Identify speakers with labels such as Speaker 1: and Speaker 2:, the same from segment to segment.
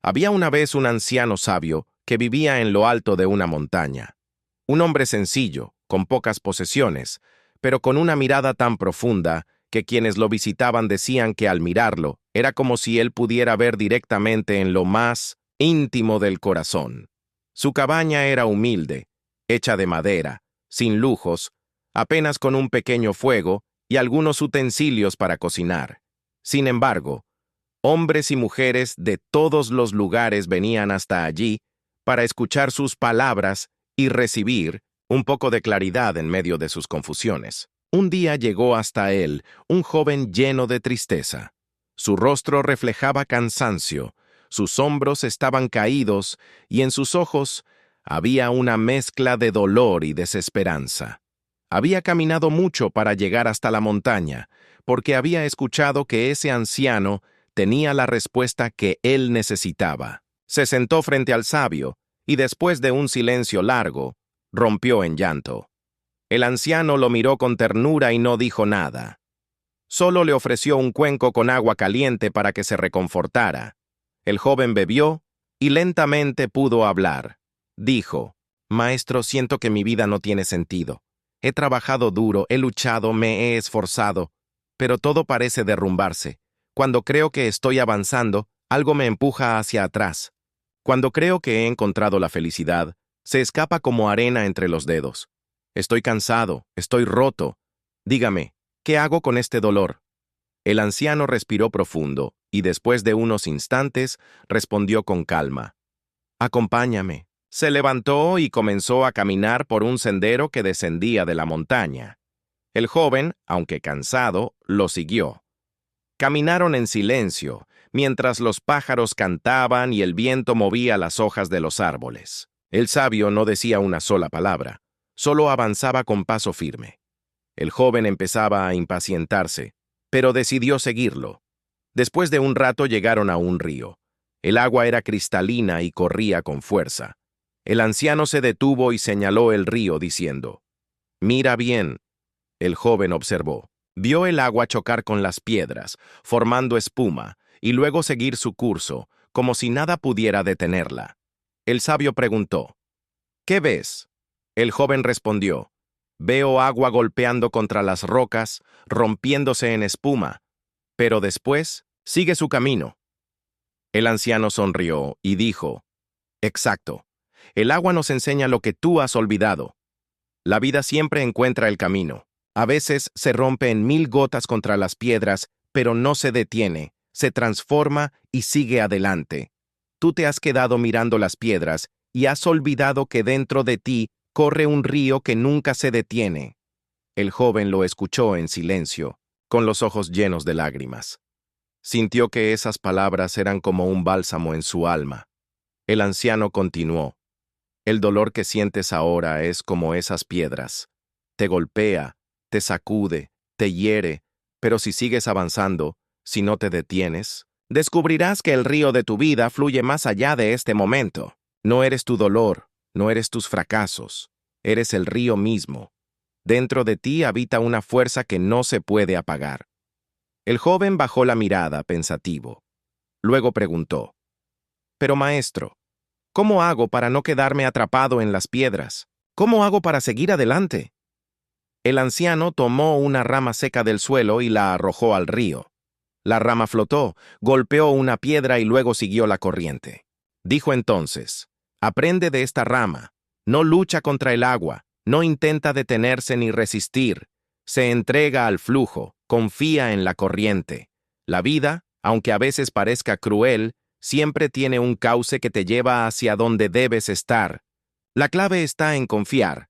Speaker 1: Había una vez un anciano sabio que vivía en lo alto de una montaña. Un hombre sencillo, con pocas posesiones, pero con una mirada tan profunda que quienes lo visitaban decían que al mirarlo era como si él pudiera ver directamente en lo más íntimo del corazón. Su cabaña era humilde, hecha de madera, sin lujos, apenas con un pequeño fuego y algunos utensilios para cocinar. Sin embargo, hombres y mujeres de todos los lugares venían hasta allí para escuchar sus palabras y recibir un poco de claridad en medio de sus confusiones. Un día llegó hasta él un joven lleno de tristeza. Su rostro reflejaba cansancio, sus hombros estaban caídos y en sus ojos había una mezcla de dolor y desesperanza. Había caminado mucho para llegar hasta la montaña, porque había escuchado que ese anciano tenía la respuesta que él necesitaba. Se sentó frente al sabio y después de un silencio largo, rompió en llanto. El anciano lo miró con ternura y no dijo nada. Solo le ofreció un cuenco con agua caliente para que se reconfortara. El joven bebió y lentamente pudo hablar. Dijo: «Maestro, siento que mi vida no tiene sentido. He trabajado duro, he luchado, me he esforzado, pero todo parece derrumbarse. Cuando creo que estoy avanzando, algo me empuja hacia atrás. Cuando creo que he encontrado la felicidad, se escapa como arena entre los dedos. Estoy cansado, estoy roto. Dígame, ¿qué hago con este dolor?». El anciano respiró profundo y después de unos instantes respondió con calma: «Acompáñame». Se levantó y comenzó a caminar por un sendero que descendía de la montaña. El joven, aunque cansado, lo siguió. Caminaron en silencio, mientras los pájaros cantaban y el viento movía las hojas de los árboles. El sabio no decía una sola palabra, solo avanzaba con paso firme. El joven empezaba a impacientarse, pero decidió seguirlo. Después de un rato llegaron a un río. El agua era cristalina y corría con fuerza. El anciano se detuvo y señaló el río diciendo: «Mira bien». El joven observó. Vio el agua chocar con las piedras, formando espuma, y luego seguir su curso, como si nada pudiera detenerla. El sabio preguntó: «¿Qué ves?». El joven respondió: «Veo agua golpeando contra las rocas, rompiéndose en espuma, pero después sigue su camino». El anciano sonrió y dijo: «Exacto. El agua nos enseña lo que tú has olvidado. La vida siempre encuentra el camino. A veces se rompe en 1000 gotas contra las piedras, pero no se detiene, se transforma y sigue adelante. Tú te has quedado mirando las piedras y has olvidado que dentro de ti corre un río que nunca se detiene». El joven lo escuchó en silencio, con los ojos llenos de lágrimas. Sintió que esas palabras eran como un bálsamo en su alma. El anciano continuó: «El dolor que sientes ahora es como esas piedras. Te golpea, te sacude, te hiere, pero si sigues avanzando, si no te detienes, descubrirás que el río de tu vida fluye más allá de este momento. No eres tu dolor, no eres tus fracasos, eres el río mismo. Dentro de ti habita una fuerza que no se puede apagar». El joven bajó la mirada, pensativo. Luego preguntó: «Pero maestro, ¿cómo hago para no quedarme atrapado en las piedras? ¿Cómo hago para seguir adelante?». El anciano tomó una rama seca del suelo y la arrojó al río. La rama flotó, golpeó una piedra y luego siguió la corriente. Dijo entonces: «Aprende de esta rama. No lucha contra el agua, no intenta detenerse ni resistir. Se entrega al flujo, confía en la corriente. La vida, aunque a veces parezca cruel, siempre tiene un cauce que te lleva hacia donde debes estar. La clave está en confiar,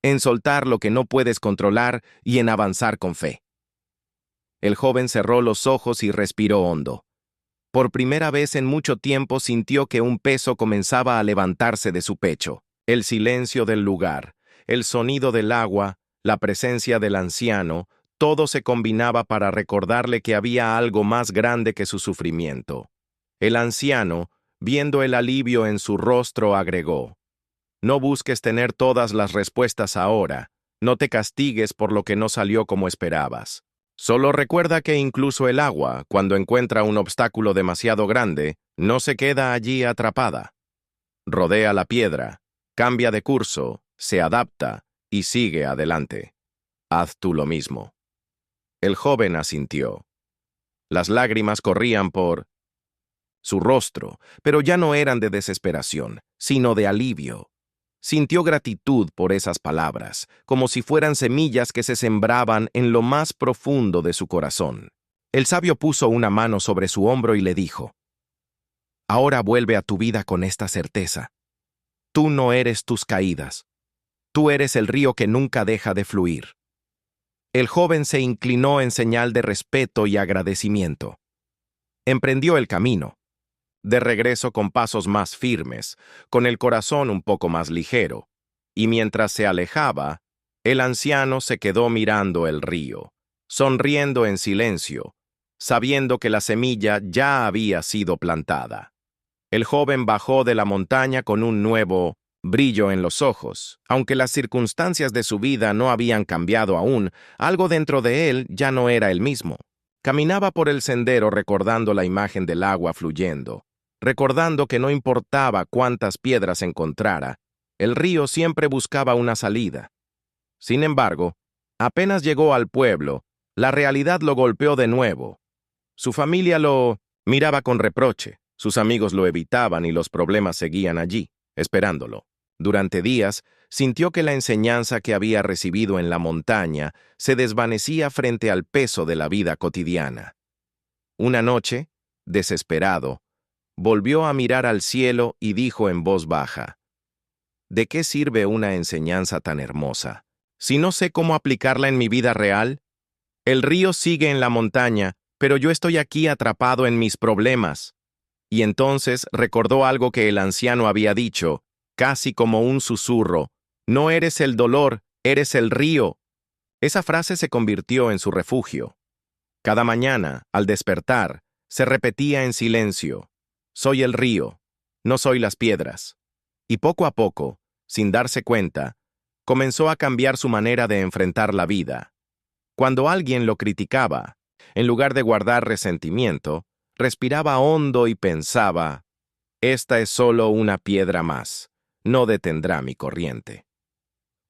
Speaker 1: en soltar lo que no puedes controlar y en avanzar con fe». El joven cerró los ojos y respiró hondo. Por primera vez en mucho tiempo sintió que un peso comenzaba a levantarse de su pecho. El silencio del lugar, el sonido del agua, la presencia del anciano, todo se combinaba para recordarle que había algo más grande que su sufrimiento. El anciano, viendo el alivio en su rostro, agregó: «No busques tener todas las respuestas ahora, no te castigues por lo que no salió como esperabas. Solo recuerda que incluso el agua, cuando encuentra un obstáculo demasiado grande, No se queda allí atrapada. Rodea la piedra, cambia de curso, se adapta y sigue adelante. Haz tú lo mismo. El joven asintió. Las lágrimas corrían por su rostro, pero ya no eran de desesperación, sino de alivio. Sintió gratitud por esas palabras, como si fueran semillas que se sembraban en lo más profundo de su corazón. El sabio puso una mano sobre su hombro y le dijo: Ahora vuelve a tu vida con esta certeza. Tú no eres tus caídas. Tú eres el río que nunca deja de fluir. El joven se inclinó en señal de respeto y agradecimiento. Emprendió el camino, de regreso con pasos más firmes, con el corazón un poco más ligero, y mientras se alejaba, el anciano se quedó mirando el río, sonriendo en silencio, sabiendo que la semilla ya había sido plantada. El joven bajó de la montaña con un nuevo brillo en los ojos. Aunque las circunstancias de su vida no habían cambiado aún, algo dentro de él ya no era el mismo. Caminaba por el sendero recordando la imagen del agua fluyendo, recordando que no importaba cuántas piedras encontrara, el río siempre buscaba una salida. Sin embargo, apenas llegó al pueblo, la realidad lo golpeó de nuevo. Su familia lo miraba con reproche, sus amigos lo evitaban y los problemas seguían allí, esperándolo. Durante días, sintió que la enseñanza que había recibido en la montaña se desvanecía frente al peso de la vida cotidiana. Una noche, desesperado, volvió a mirar al cielo y dijo en voz baja: ¿De qué sirve una enseñanza tan hermosa si no sé cómo aplicarla en mi vida real? El río sigue en la montaña, pero yo estoy aquí atrapado en mis problemas. Y entonces recordó algo que el anciano había dicho, casi como un susurro: no eres el dolor, eres el río. Esa frase se convirtió en su refugio. Cada mañana, al despertar, se repetía en silencio: soy el río, no soy las piedras. Y poco a poco, sin darse cuenta, comenzó a cambiar su manera de enfrentar la vida. Cuando alguien lo criticaba, en lugar de guardar resentimiento, respiraba hondo y pensaba: esta es solo una piedra más, no detendrá mi corriente.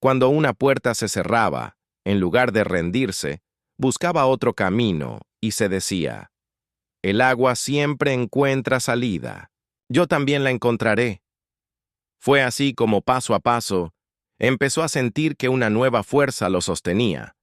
Speaker 1: Cuando una puerta se cerraba, en lugar de rendirse, buscaba otro camino y se decía: el agua siempre encuentra salida, yo también la encontraré. Fue así como paso a paso, empezó a sentir que una nueva fuerza lo sostenía.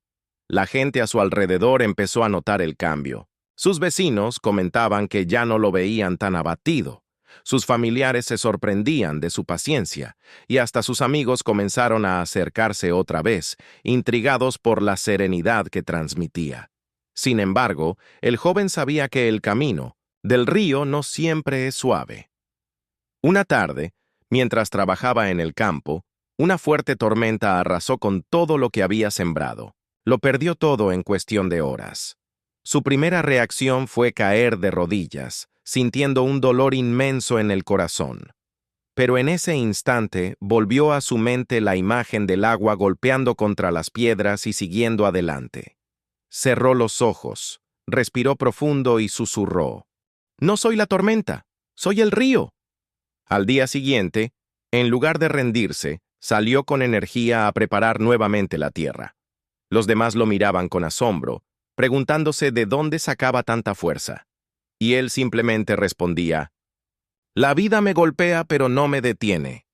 Speaker 1: La gente a su alrededor empezó a notar el cambio. Sus vecinos comentaban que ya no lo veían tan abatido. Sus familiares se sorprendían de su paciencia, y hasta sus amigos comenzaron a acercarse otra vez, intrigados por la serenidad que transmitía. Sin embargo, el joven sabía que el camino del río no siempre es suave. Una tarde, mientras trabajaba en el campo, una fuerte tormenta arrasó con todo lo que había sembrado. Lo perdió todo en cuestión de horas. Su primera reacción fue caer de rodillas, sintiendo un dolor inmenso en el corazón. Pero en ese instante volvió a su mente la imagen del agua golpeando contra las piedras y siguiendo adelante. Cerró los ojos, respiró profundo y susurró: no soy la tormenta, soy el río. Al día siguiente, en lugar de rendirse, salió con energía a preparar nuevamente la tierra. Los demás lo miraban con asombro, preguntándose de dónde sacaba tanta fuerza. Y él simplemente respondía: la vida me golpea pero no me detiene.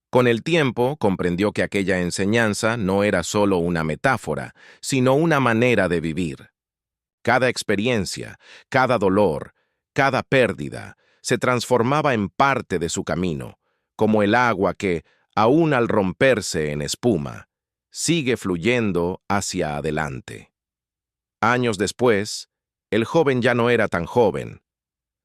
Speaker 1: Con el tiempo, comprendió que aquella enseñanza no era solo una metáfora, sino una manera de vivir. Cada experiencia, cada dolor, cada pérdida, se transformaba en parte de su camino, como el agua que, aun al romperse en espuma, sigue fluyendo hacia adelante. Años después, el joven ya no era tan joven.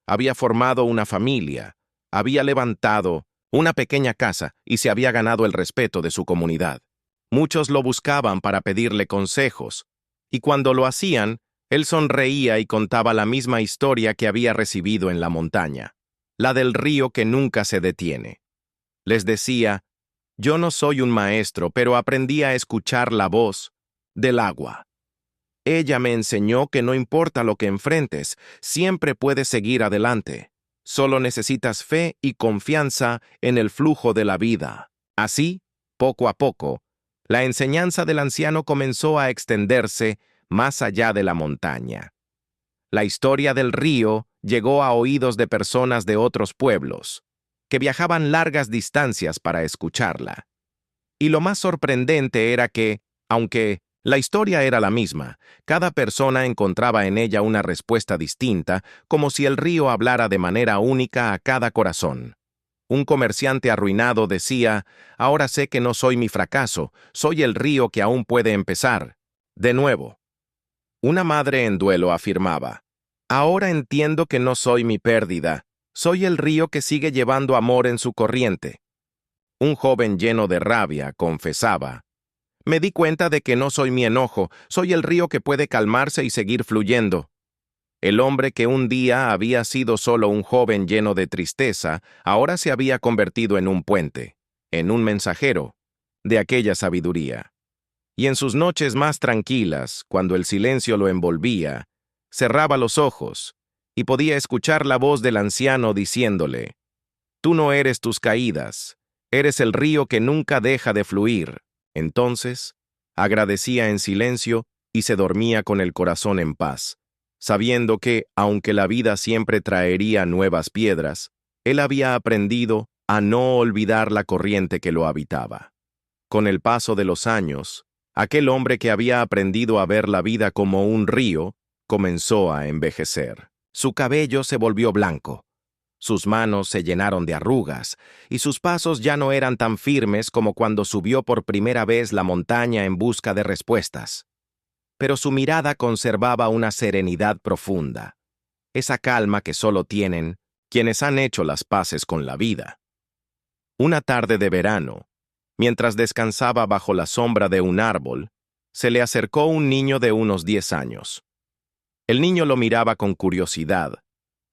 Speaker 1: Había formado una familia, había levantado una pequeña casa y se había ganado el respeto de su comunidad. Muchos lo buscaban para pedirle consejos, y cuando lo hacían, él sonreía y contaba la misma historia que había recibido en la montaña, la del río que nunca se detiene. Les decía: yo no soy un maestro, pero aprendí a escuchar la voz del agua. Ella me enseñó que no importa lo que enfrentes, siempre puedes seguir adelante. Solo necesitas fe y confianza en el flujo de la vida. Así, poco a poco, la enseñanza del anciano comenzó a extenderse más allá de la montaña. La historia del río llegó a oídos de personas de otros pueblos, que viajaban largas distancias para escucharla. Y lo más sorprendente era que, aunque la historia era la misma, cada persona encontraba en ella una respuesta distinta, como si el río hablara de manera única a cada corazón. Un comerciante arruinado decía: «Ahora sé que no soy mi fracaso, soy el río que aún puede empezar de nuevo». Una madre en duelo afirmaba: «Ahora entiendo que no soy mi pérdida, soy el río que sigue llevando amor en su corriente». Un joven lleno de rabia confesaba: «Me di cuenta de que no soy mi enojo, soy el río que puede calmarse y seguir fluyendo». El hombre que un día había sido solo un joven lleno de tristeza, ahora se había convertido en un puente, en un mensajero de aquella sabiduría. Y en sus noches más tranquilas, cuando el silencio lo envolvía, cerraba los ojos y podía escuchar la voz del anciano diciéndole: «Tú no eres tus caídas, eres el río que nunca deja de fluir». Entonces, agradecía en silencio y se dormía con el corazón en paz, sabiendo que, aunque la vida siempre traería nuevas piedras, él había aprendido a no olvidar la corriente que lo habitaba. Con el paso de los años, aquel hombre que había aprendido a ver la vida como un río comenzó a envejecer. Su cabello se volvió blanco, sus manos se llenaron de arrugas, y sus pasos ya no eran tan firmes como cuando subió por primera vez la montaña en busca de respuestas. Pero su mirada conservaba una serenidad profunda, esa calma que solo tienen quienes han hecho las paces con la vida. Una tarde de verano, mientras descansaba bajo la sombra de un árbol, se le acercó un niño de unos 10 años. El niño lo miraba con curiosidad,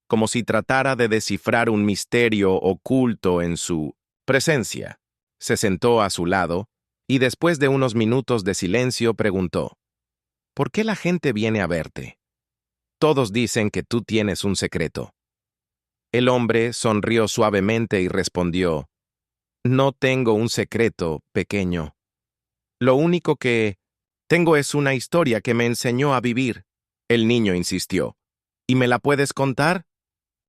Speaker 1: como si tratara de descifrar un misterio oculto en su presencia. Se sentó a su lado y después de unos minutos de silencio preguntó: «¿Por qué la gente viene a verte? Todos dicen que tú tienes un secreto». El hombre sonrió suavemente y respondió: «No tengo un secreto, pequeño. Lo único que tengo es una historia que me enseñó a vivir». El niño insistió: «¿Y me la puedes contar?».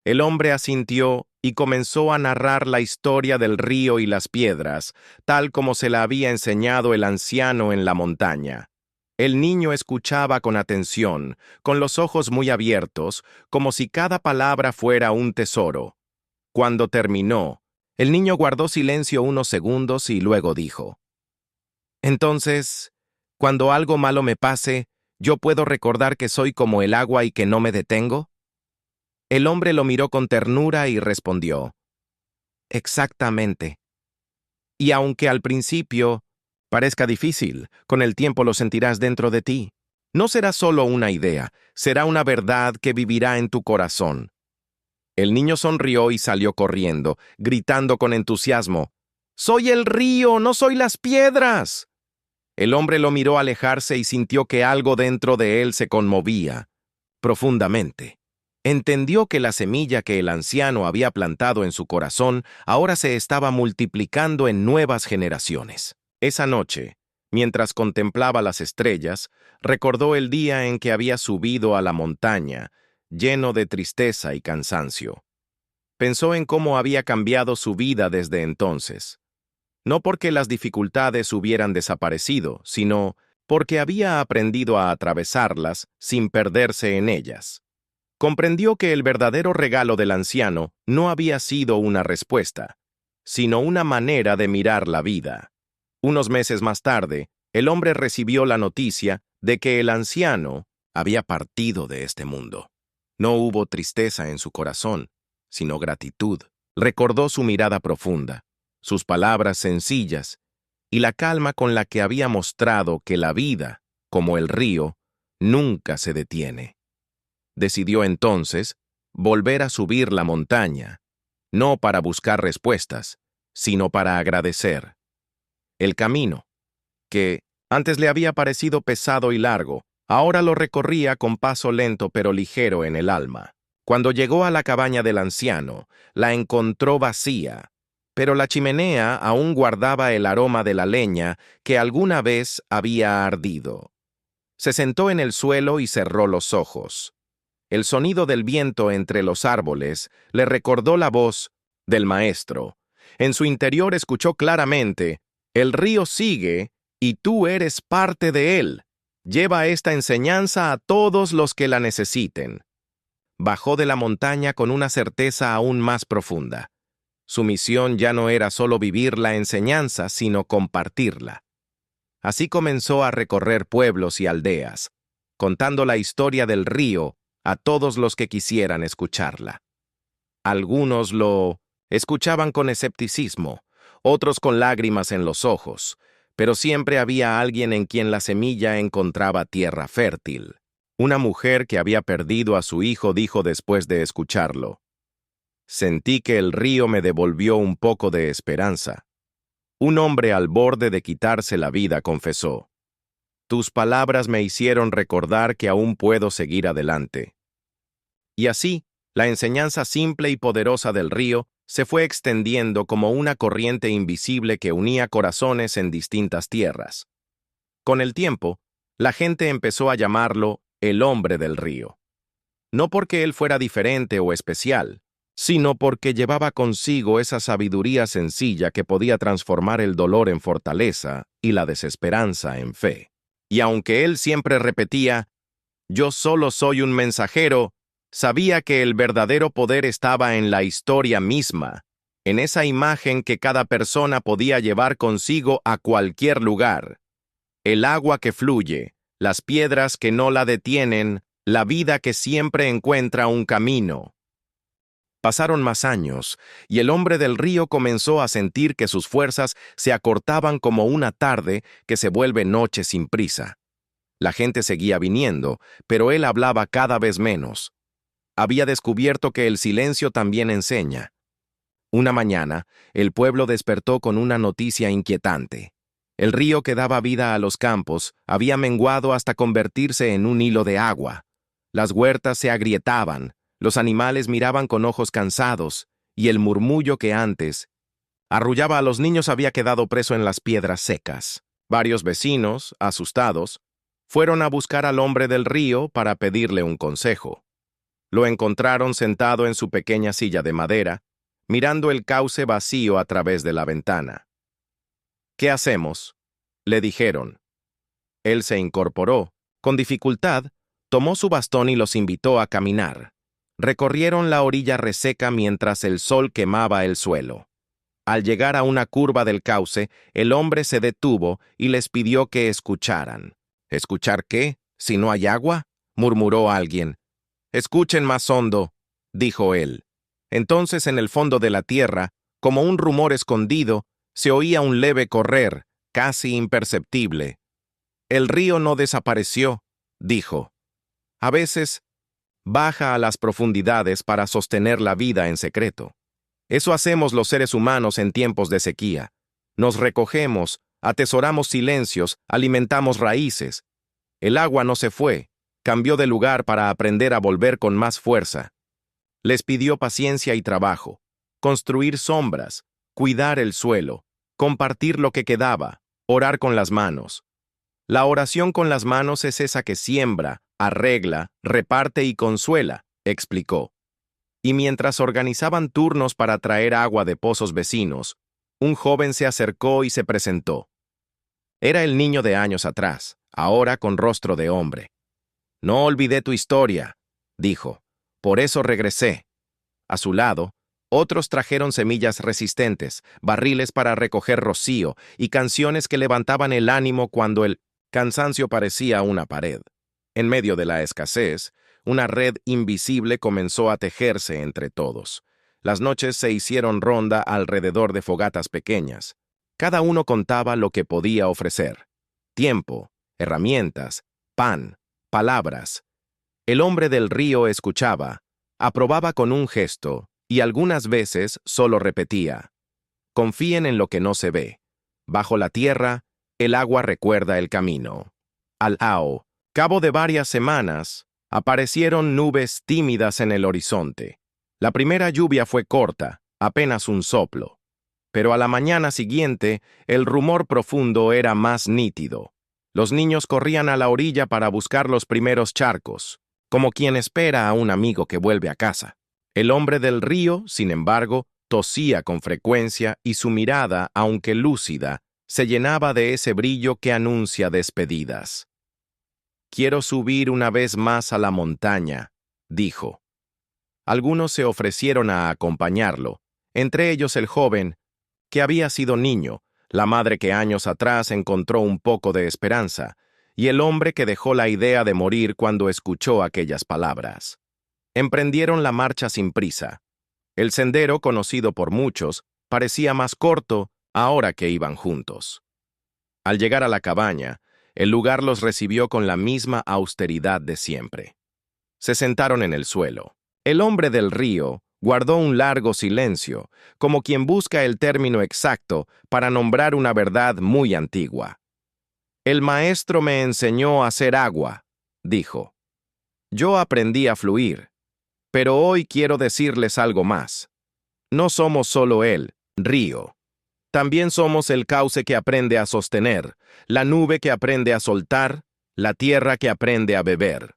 Speaker 1: El hombre asintió y comenzó a narrar la historia del río y las piedras, tal como se la había enseñado el anciano en la montaña. El niño escuchaba con atención, con los ojos muy abiertos, como si cada palabra fuera un tesoro. Cuando terminó, el niño guardó silencio unos segundos y luego dijo: «Entonces, cuando algo malo me pase, ¿yo puedo recordar que soy como el agua y que no me detengo?». El hombre lo miró con ternura y respondió: «Exactamente. Y aunque al principio parezca difícil, con el tiempo lo sentirás dentro de ti. No será solo una idea, será una verdad que vivirá en tu corazón». El niño sonrió y salió corriendo, gritando con entusiasmo: «¡Soy el río, no soy las piedras!». El hombre lo miró alejarse y sintió que algo dentro de él se conmovía profundamente. Entendió que la semilla que el anciano había plantado en su corazón ahora se estaba multiplicando en nuevas generaciones. Esa noche, mientras contemplaba las estrellas, recordó el día en que había subido a la montaña, lleno de tristeza y cansancio. Pensó en cómo había cambiado su vida desde entonces. No porque las dificultades hubieran desaparecido, sino porque había aprendido a atravesarlas sin perderse en ellas. Comprendió que el verdadero regalo del anciano no había sido una respuesta, sino una manera de mirar la vida. Unos meses más tarde, el hombre recibió la noticia de que el anciano había partido de este mundo. No hubo tristeza en su corazón, sino gratitud. Recordó su mirada profunda, sus palabras sencillas y la calma con la que había mostrado que la vida, como el río, nunca se detiene. Decidió entonces volver a subir la montaña, no para buscar respuestas, sino para agradecer. El camino, que antes le había parecido pesado y largo, ahora lo recorría con paso lento pero ligero en el alma. Cuando llegó a la cabaña del anciano, la encontró vacía, pero la chimenea aún guardaba el aroma de la leña que alguna vez había ardido. Se sentó en el suelo y cerró los ojos. El sonido del viento entre los árboles le recordó la voz del maestro. En su interior escuchó claramente: «El río sigue y tú eres parte de él. Lleva esta enseñanza a todos los que la necesiten». Bajó de la montaña con una certeza aún más profunda. Su misión ya no era solo vivir la enseñanza, sino compartirla. Así comenzó a recorrer pueblos y aldeas, contando la historia del río a todos los que quisieran escucharla. Algunos lo escuchaban con escepticismo, otros con lágrimas en los ojos, pero siempre había alguien en quien la semilla encontraba tierra fértil. Una mujer que había perdido a su hijo dijo después de escucharlo: «Sentí que el río me devolvió un poco de esperanza». Un hombre al borde de quitarse la vida confesó: «Tus palabras me hicieron recordar que aún puedo seguir adelante». Y así, la enseñanza simple y poderosa del río se fue extendiendo como una corriente invisible que unía corazones en distintas tierras. Con el tiempo, la gente empezó a llamarlo el hombre del río. No porque él fuera diferente o especial, sino porque llevaba consigo esa sabiduría sencilla que podía transformar el dolor en fortaleza y la desesperanza en fe. Y aunque él siempre repetía: «Yo solo soy un mensajero», sabía que el verdadero poder estaba en la historia misma, en esa imagen que cada persona podía llevar consigo a cualquier lugar. El agua que fluye, las piedras que no la detienen, la vida que siempre encuentra un camino. Pasaron más años, y el hombre del río comenzó a sentir que sus fuerzas se acortaban como una tarde que se vuelve noche sin prisa. La gente seguía viniendo, pero él hablaba cada vez menos. Había descubierto que el silencio también enseña. Una mañana, el pueblo despertó con una noticia inquietante. El río que daba vida a los campos había menguado hasta convertirse en un hilo de agua. Las huertas se agrietaban, los animales miraban con ojos cansados, y el murmullo que antes arrullaba a los niños había quedado preso en las piedras secas. Varios vecinos, asustados, fueron a buscar al hombre del río para pedirle un consejo. Lo encontraron sentado en su pequeña silla de madera, mirando el cauce vacío a través de la ventana. «¿Qué hacemos?», le dijeron. Él se incorporó. Con dificultad, tomó su bastón y los invitó a caminar. Recorrieron la orilla reseca mientras el sol quemaba el suelo. Al llegar a una curva del cauce, el hombre se detuvo y les pidió que escucharan. «¿Escuchar qué? ¿Si no hay agua?», murmuró alguien. «Escuchen más hondo», dijo él. Entonces, en el fondo de la tierra, como un rumor escondido, se oía un leve correr, casi imperceptible. «El río no desapareció», dijo. «A veces baja a las profundidades para sostener la vida en secreto. Eso hacemos los seres humanos en tiempos de sequía. Nos recogemos, atesoramos silencios, alimentamos raíces. El agua no se fue, cambió de lugar para aprender a volver con más fuerza. Les pidió paciencia y trabajo, construir sombras, cuidar el suelo, compartir lo que quedaba, orar con las manos. La oración con las manos es esa que siembra, arregla, reparte y consuela», explicó. Y mientras organizaban turnos para traer agua de pozos vecinos, un joven se acercó y se presentó. Era el niño de años atrás, ahora con rostro de hombre. «No olvidé tu historia», dijo. «Por eso regresé». A su lado, otros trajeron semillas resistentes, barriles para recoger rocío y canciones que levantaban el ánimo cuando el cansancio parecía una pared. En medio de la escasez, una red invisible comenzó a tejerse entre todos. Las noches se hicieron ronda alrededor de fogatas pequeñas. Cada uno contaba lo que podía ofrecer: tiempo, herramientas, pan, palabras. El hombre del río escuchaba, aprobaba con un gesto y algunas veces solo repetía: «Confíen en lo que no se ve. Bajo la tierra, el agua recuerda el camino». Al cabo de varias semanas, Aparecieron nubes tímidas en el horizonte. La primera lluvia fue corta, apenas un soplo. Pero a la mañana siguiente, el rumor profundo era más nítido. Los niños corrían a la orilla para buscar los primeros charcos, como quien espera a un amigo que vuelve a casa. El hombre del río, sin embargo, tosía con frecuencia y su mirada, aunque lúcida, se llenaba de ese brillo que anuncia despedidas. «Quiero subir una vez más a la montaña», dijo. Algunos se ofrecieron a acompañarlo, entre ellos el joven, que había sido niño, la madre que años atrás encontró un poco de esperanza, y el hombre que dejó la idea de morir cuando escuchó aquellas palabras. Emprendieron la marcha sin prisa. El sendero, conocido por muchos, parecía más corto ahora que iban juntos. Al llegar a la cabaña, el lugar los recibió con la misma austeridad de siempre. Se sentaron en el suelo. El hombre del río guardó un largo silencio, como quien busca el término exacto para nombrar una verdad muy antigua. «El maestro me enseñó a hacer agua», dijo. «Yo aprendí a fluir, pero hoy quiero decirles algo más. No somos solo el río. También somos el cauce que aprende a sostener, la nube que aprende a soltar, la tierra que aprende a beber.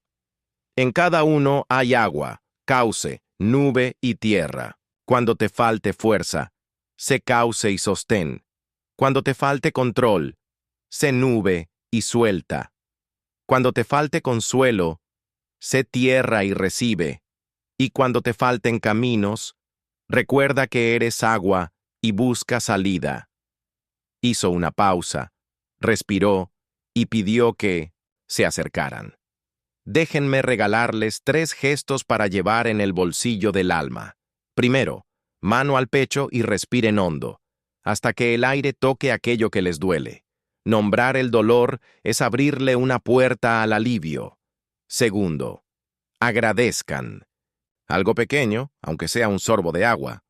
Speaker 1: En cada uno hay agua, cauce, nube y tierra. Cuando te falte fuerza, sé cauce y sostén. Cuando te falte control, sé nube y suelta. Cuando te falte consuelo, sé tierra y recibe. Y cuando te falten caminos, recuerda que eres agua y busca salida». Hizo una pausa, respiró y pidió que se acercaran. «Déjenme regalarles 3 gestos para llevar en el bolsillo del alma. Primero, mano al pecho y respiren hondo, hasta que el aire toque aquello que les duele. Nombrar el dolor es abrirle una puerta al alivio. Segundo, agradezcan. Algo pequeño, aunque sea un sorbo de agua.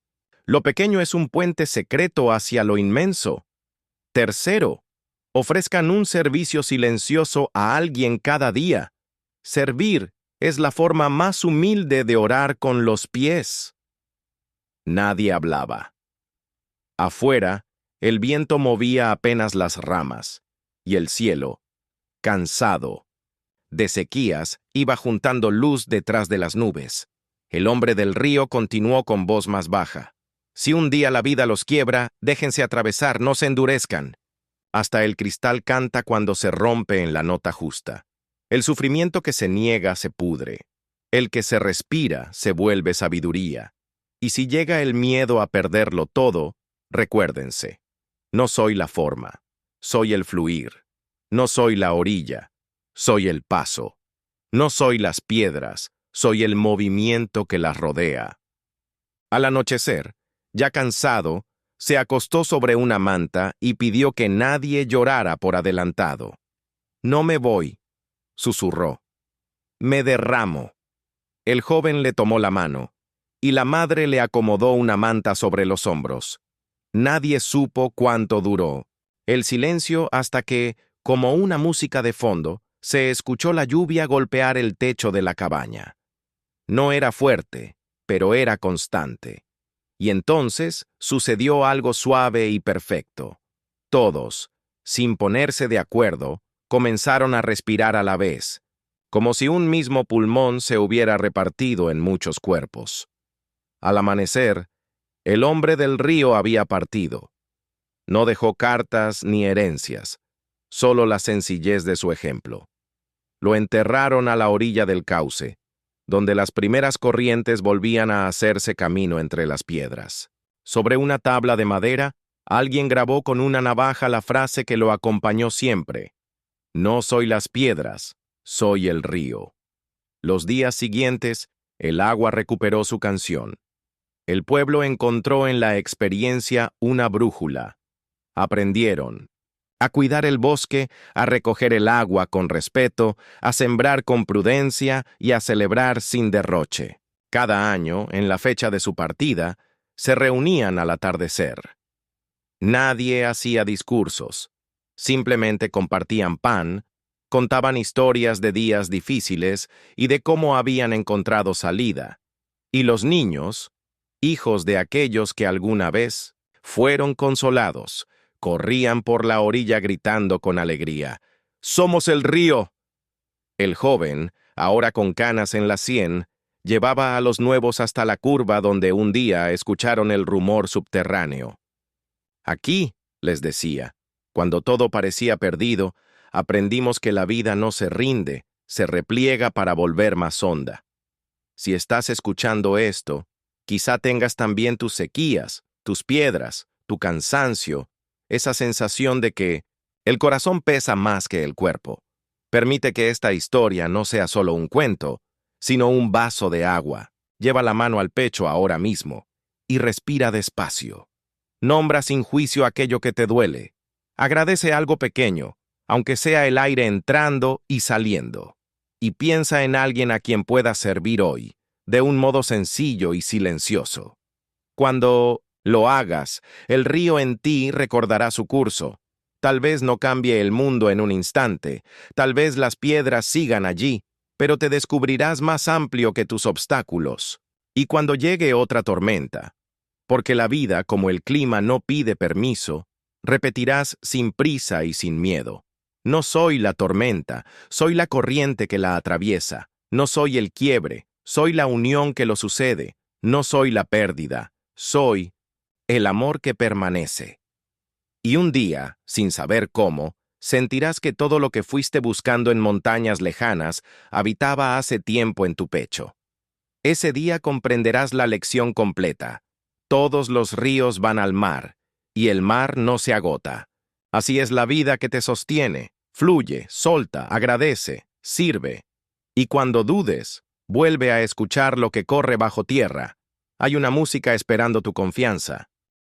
Speaker 1: Lo pequeño es un puente secreto hacia lo inmenso. Tercero, ofrezcan un servicio silencioso a alguien cada día. Servir es la forma más humilde de orar con los pies». Nadie hablaba. Afuera, el viento movía apenas las ramas, y el cielo, cansado de sequías, iba juntando luz detrás de las nubes. El hombre del río continuó con voz más baja. «Si un día la vida los quiebra, déjense atravesar, no se endurezcan. Hasta el cristal canta cuando se rompe en la nota justa. El sufrimiento que se niega se pudre. El que se respira se vuelve sabiduría. Y si llega el miedo a perderlo todo, recuérdense. No soy la forma, soy el fluir. No soy la orilla, soy el paso. No soy las piedras, soy el movimiento que las rodea». Al anochecer, ya cansado, se acostó sobre una manta y pidió que nadie llorara por adelantado. «No me voy», susurró. «Me derramo». El joven le tomó la mano, y la madre le acomodó una manta sobre los hombros. Nadie supo cuánto duró el silencio hasta que, como una música de fondo, se escuchó la lluvia golpear el techo de la cabaña. No era fuerte, pero era constante. Y entonces sucedió algo suave y perfecto. Todos, sin ponerse de acuerdo, comenzaron a respirar a la vez, como si un mismo pulmón se hubiera repartido en muchos cuerpos. Al amanecer, el hombre del río había partido. No dejó cartas ni herencias, solo la sencillez de su ejemplo. Lo enterraron a la orilla del cauce, donde las primeras corrientes volvían a hacerse camino entre las piedras. Sobre una tabla de madera, alguien grabó con una navaja la frase que lo acompañó siempre: «No soy las piedras, soy el río». Los días siguientes, el agua recuperó su canción. El pueblo encontró en la experiencia una brújula. Aprendieron a cuidar el bosque, a recoger el agua con respeto, a sembrar con prudencia y a celebrar sin derroche. Cada año, en la fecha de su partida, se reunían al atardecer. Nadie hacía discursos, simplemente compartían pan, Contaban historias de días difíciles y de cómo habían encontrado salida. Y los niños, hijos de aquellos que alguna vez fueron consolados, corrían por la orilla gritando con alegría: «¡Somos el río!». El joven, ahora con canas en la sien, llevaba a los nuevos hasta la curva donde un día escucharon el rumor subterráneo. «Aquí», les decía, cuando todo parecía perdido, aprendimos que la vida no se rinde, se repliega para volver más honda. Si estás escuchando esto, quizá tengas también tus sequías, tus piedras, tu cansancio, esa sensación de que el corazón pesa más que el cuerpo. Permite que esta historia no sea solo un cuento, sino un vaso de agua. Lleva la mano al pecho ahora mismo y respira despacio. Nombra sin juicio aquello que te duele. Agradece algo pequeño, aunque sea el aire entrando y saliendo. Y piensa en alguien a quien puedas servir hoy, de un modo sencillo y silencioso. Cuando lo hagas, el río en ti recordará su curso. Tal vez no cambie el mundo en un instante, tal vez las piedras sigan allí, pero te descubrirás más amplio que tus obstáculos. Y cuando llegue otra tormenta, porque la vida, como el clima, no pide permiso, repetirás sin prisa y sin miedo: «No soy la tormenta, soy la corriente que la atraviesa. No soy el quiebre, soy la unión que lo sucede. No soy la pérdida, soy el amor que permanece». Y un día, sin saber cómo, sentirás que todo lo que fuiste buscando en montañas lejanas habitaba hace tiempo en tu pecho. Ese día comprenderás la lección completa. Todos los ríos van al mar, y el mar no se agota. Así es la vida que te sostiene. Fluye, solta, agradece, sirve. Y cuando dudes, vuelve a escuchar lo que corre bajo tierra. Hay una música esperando tu confianza.